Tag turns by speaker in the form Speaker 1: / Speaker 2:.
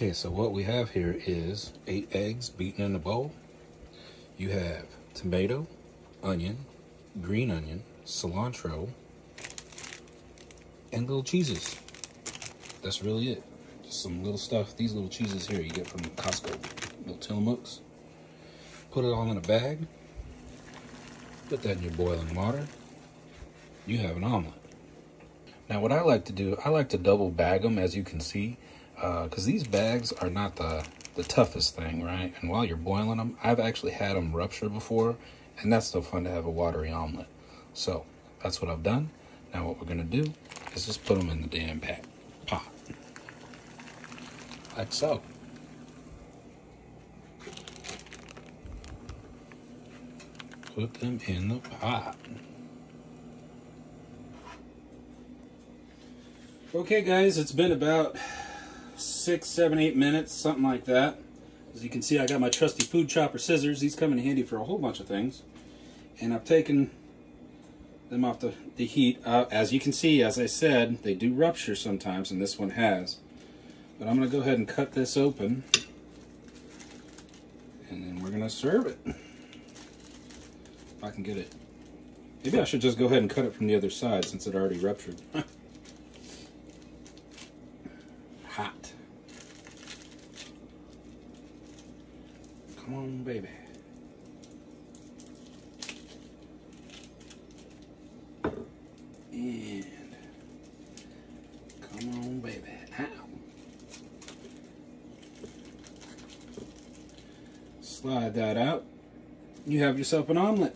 Speaker 1: Okay, so what we have here is 8 eggs beaten in a bowl. You have tomato, onion, green onion, cilantro, and little cheeses. That's really it. Just some little stuff. These little cheeses here you get from Costco, little Tillamook's. Put it all in a bag. Put that in your boiling water. You have an omelet. Now what I like to do, I like to double bag them, as you can see, because these bags are not the toughest thing, right? And while you're boiling them, I've actually had them rupture before, and that's no fun to have a watery omelet. So that's what I've done. Now what we're gonna do is just put them in the damn pot, like so. Put them in the pot. Okay guys, it's been about 6, 7, 8 minutes, something like that. As you can see, I got my trusty food chopper scissors. These come in handy for a whole bunch of things. And I've taken them off the heat. As you can see, as I said, they do rupture sometimes, and this one has. But I'm going to go ahead and cut this open. And then we're going to serve it. If I can get it. Maybe I should just go ahead and cut it from the other side since it already ruptured. Hot. Come on, baby. And come on, baby. Ow. Slide that out. You have yourself an omelet.